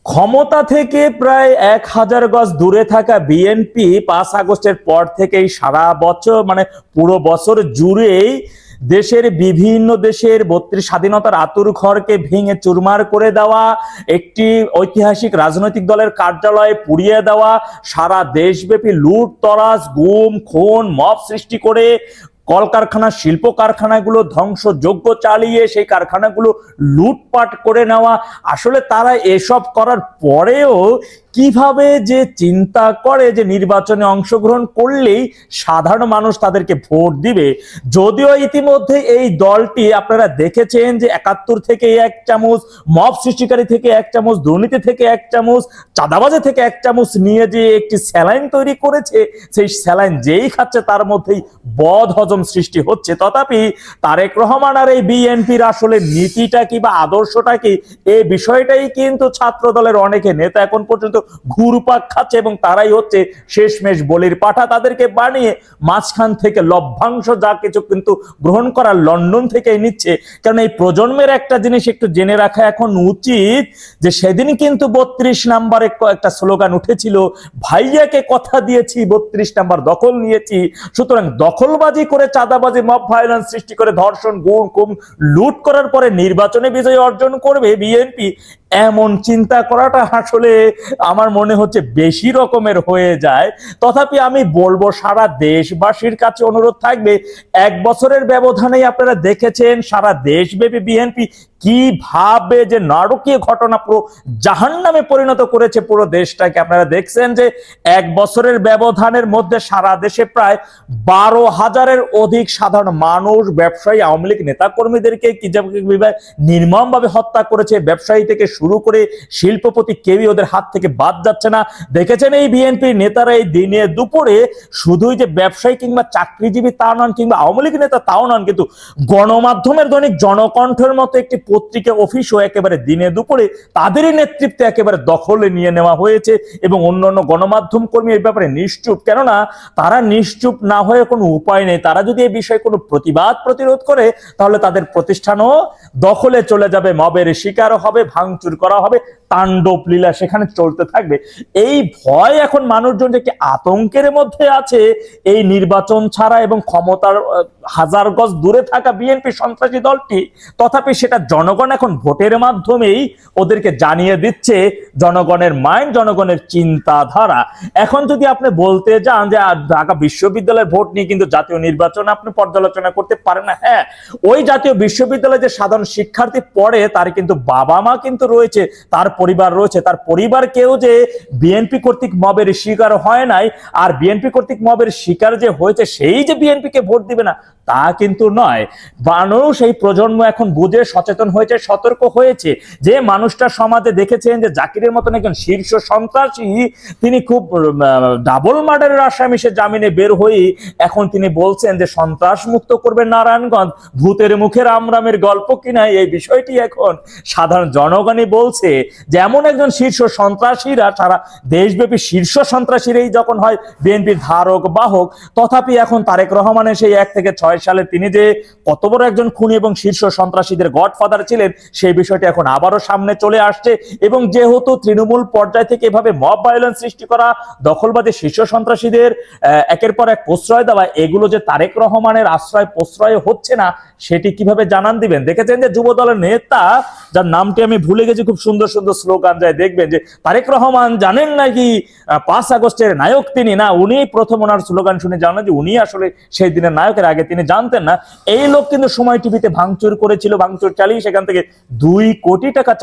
ক্ষমতা থেকে প্রায় 1000 গজ দূরে থাকা বিএনপি 5 আগস্টের পর থেকেই সারা বছর পুরো বছর জুড়েই দেশের বিভিন্ন দেশের 32 স্বাধীনতার আতুর ঘরকে ভেঙে চুরমার করে দেওয়া, একটি ঐতিহাসিক রাজনৈতিক দলের কার্যালয়ে পুড়িয়ে দেওয়া, সারা দেশব্যাপী লুট তরাজ গুম খুন মব সৃষ্টি করে কলকারখানা শিল্প কারখানাগুলো ধ্বংসযজ্ঞ চালিয়ে সেই কারখানাগুলো লুটপাট করে নেওয়া। আসলে তারা এসব করার পরেও কিভাবে যে চিন্তা করে যে নির্বাচনে অংশগ্রহণ করলেই সাধারণ মানুষ তাদেরকে ভোট দিবে। যদিও ইতিমধ্যে এই দলটি আপনারা দেখেছেন যে 71 থেকে 1 চামচ, মব সৃষ্টিকারী থেকে 1 চামচ, দুর্নীতি থেকে 1 চামচ, চাঁদাবাজি থেকে 1 চামচ নিয়ে যে একটি স্যালাইন তৈরি করেছে, সেই স্যালাইন যেই খাচ্ছে তার মধ্যেই বদ হজম সৃষ্টি হচ্ছে। তথাপি তারেক রহমান আর এই বিএনপির আসলে নীতিটা কি বা আদর্শটা কি, এই বিষয়টাই কিন্তু ছাত্র দলের অনেকে নেতা এখন পর্যন্ত ঘুরপাক খাচ্ছে এবং তারাই হচ্ছে শেষমেশ বলির পাঠা। তাদেরকে বানিয়ে মাঝখান থেকে লভ্যাংশ যা কিছু কিন্তু গ্রহণ করা লন্ডন থেকে নিচ্ছে। কারণ এই প্রজন্মের একটা জিনিস একটু জেনে রাখা এখন উচিত যে সেদিন কিন্তু 32 নম্বরে একটা স্লোগান উঠেছিল, ভাইয়াকে কথা দিয়েছি 32 নাম্বার দখল নিয়েছি। সুতরাং দখলবাজি করে চাঁদাবাজি মব ভায়োলেন্স সৃষ্টি করে ধর্ষণ গুম খুন লুট করার পরে নির্বাচনে বিজয় অর্জন করবে বিএনপি, এমন চিন্তা করাটা আসলে আমার মনে হচ্ছে বেশি রকমের হয়ে যায়। তথাপি আমি বলবো সারা দেশবাসীর কাছে অনুরোধ থাকবে, 1 বছরের ব্যবধানেই আপনারা দেখেছেন সারা দেশব্যাপী বিএনপি কিভাবে যে নারকীয় ঘটনা পুরো জাহান্নামে পরিণত করেছে পুরো দেশটাকে। আপনারা দেখছেন যে 1 বছরের ব্যবধানের মধ্যে সারা দেশে প্রায় 12,000-এর অধিক সাধারণ মানুষ, ব্যবসায়ী, আওয়ামী লীগ নেতা কর্মীদেরকে কিভাবে নির্মমভাবে হত্যা করেছে। ব্যবসায়ী থেকে শুরু করে শিল্পপতি কেউই ওদের হাত থেকে বাদ যাচ্ছে না। দেখেছেন এই বিএনপির নেতারা এই দিনে দুপুরে শুধুই যে ব্যবসায়ী কিংবা চাকরিজীবী তা নন, কিংবা আওয়ামী লীগ নেতা তাও নন, কিন্তু গণমাধ্যমের দৈনিক জনকণ্ঠের মতো একটি পত্রিকা অফিসও একেবারে দিনে দুপুরে তাদেরই নেতৃত্বে একেবারে দখলে নিয়ে নেওয়া হয়েছে। এবং অন্যান্য গণমাধ্যম কর্মী এই ব্যাপারে নিশ্চুপ, কেননা তারা নিশ্চুপ না হয়ে কোনো উপায় নেই। তারা যদি এই বিষয়ে কোনো প্রতিরোধ করে তাহলে তাদের প্রতিষ্ঠানও দখলে চলে যাবে, মবের শিকার হবে, ভাঙচুর করা হবে, তাণ্ডব লীলা সেখানে চলতে থাকবে। এই ভয় এখন মানুষজন যে একটি আতঙ্কের মধ্যে আছে এই নির্বাচন ছাড়া এবং ক্ষমতার 1000 গজ দূরে থাকা বিএনপি সন্ত্রাসী দলটি। তথাপি সেটা জনগণ এখন ভোটের মাধ্যমেই ওদেরকে জানিয়ে দিচ্ছে জনগণের মাইন্ড, জনগণের চিন্তাধারা। এখন যদি আপনি বলতে যান যে ঢাকা বিশ্ববিদ্যালয়ের ভোট নিয়ে কিন্তু জাতীয় নির্বাচন আপনি পর্যালোচনা করতে পারেন না, হ্যাঁ, ওই জাতীয় বিশ্ববিদ্যালয়ে যে সাধারণ শিক্ষার্থী পড়ে তার কিন্তু বাবা মা কিন্তু রয়েছে, তার পরিবার রয়েছে, তার পরিবার কেউ যে বিএনপি কর্তৃক মবের শিকার হয় নাই, আর বিএনপি কর্তৃক মবের শিকার যে হয়েছে সেই যে বিএনপিকে ভোট দিবে না তা কিন্তু নয়। মানুষ এই প্রজন্ম এখন বুঝে সচেতন হয়েছে, সতর্ক হয়েছে। যে মানুষটা সমাজে দেখেছেন যে জাকিরের মতন একজন শীর্ষ সন্ত্রাসী, তিনি খুব ডাবল মার্ডারের আসামি, সে জামিনে বের হয়ে এখন তিনি বলছেন যে সন্ত্রাস মুক্ত করবেন নারায়ণগঞ্জ, ভূতের মুখে রামরামের গল্প কিনা। এই বিষয়টি এখন সাধারণ জনগণই বলছে যে এমন একজন শীর্ষ সন্ত্রাসীরা সারা দেশব্যাপী শীর্ষ সন্ত্রাসীরাই যখন হয় বিএনপির ধারক বাহক। তথাপি এখন তারেক রহমানের সেই 1 থেকে 6 সালে তিনি যে কত বড় একজন খুনি এবং শীর্ষ সন্ত্রাসীদের গডফাদার ছিলেন সেই বিষয়টি এখন আবারও সামনে চলে আসছে। এবং যেহেতু তৃণমূল পর্যায় থেকে এভাবে মব ভায়োলেন্স সৃষ্টি করা, দখলবাদী শীর্ষ সন্ত্রাসীদের একের পর এক প্রশ্রয় দেওয়া, এগুলো যে তারেক রহমানের আশ্রয় প্রশ্রয় হচ্ছে না সেটি কিভাবে জানান দিবেন। দেখেছেন যে যুব দলের নেতা, যার নামটি আমি ভুলে গেছি, খুব সুন্দর সুন্দর স্লোগান যায়, দেখবেন যে তারেক রহমান জানেন নাকি 5 আগস্টের নায়ক তিনি না, উনি প্রথম ওনার স্লোগান শুনে জানেন যে উনি আসলে সেই দিনের নায়কের আগে তিনি জানতেন না। এই লোক কিন্তু সময় টিভিতে ভাঙচুর করেছিল, ভাঙচুর চালিয়ে সেখান থেকে 2 কোটি টাকা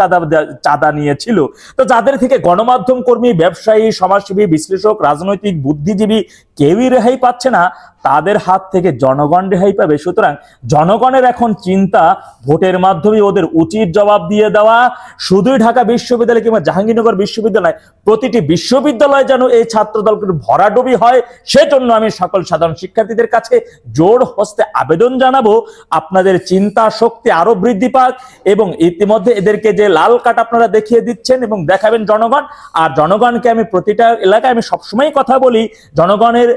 চাঁদা নিয়েছিল। তো যাদের থেকে গণমাধ্যম কর্মী, ব্যবসায়ী, সমাজসেবী, বিশ্লেষক, রাজনৈতিক বুদ্ধিজীবী কেউই রেহাই পাচ্ছে না, তাদের হাত থেকে জনগণ রেহাই পাবে। সুতরাং জনগণের এখন চিন্তা ভোটের মাধ্যমে ওদের উচিত জবাব দিয়ে দেওয়া। শুধুই ঢাকা বিশ্ববিদ্যালয় কিংবা জাহাঙ্গীরনগর বিশ্ববিদ্যালয়, প্রতিটি বিশ্ববিদ্যালয় যেন এই ছাত্র দলকে ভরাডুবি হয়, সেজন্য আমি সকল সাধারণ শিক্ষার্থীদের কাছে জোর হস্তে আবেদন জানাবো আপনাদের চিন্তা শক্তি আরো বৃদ্ধি পাক। এবং ইতিমধ্যে এদেরকে যে লাল কার্ড আপনারা দেখিয়ে দিচ্ছেন এবং দেখাবেন জনগণ, আর জনগণকে আমি প্রতিটা এলাকায় আমি সবসময় কথা বলি, জনগণের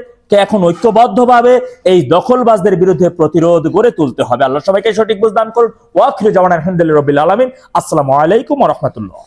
এখন ঐক্যবদ্ধভাবে এই দখলবাজদের বিরুদ্ধে প্রতিরোধ গড়ে তুলতে হবে। আল্লাহ সবাইকে সঠিক বুঝ দান করুন। ওয়া আখিরু দাওয়ানা আলহামদুলিল্লাহি রাব্বিল আলামিন। আসসালামু আলাইকুম ওয়া রাহমাতুল্লাহ।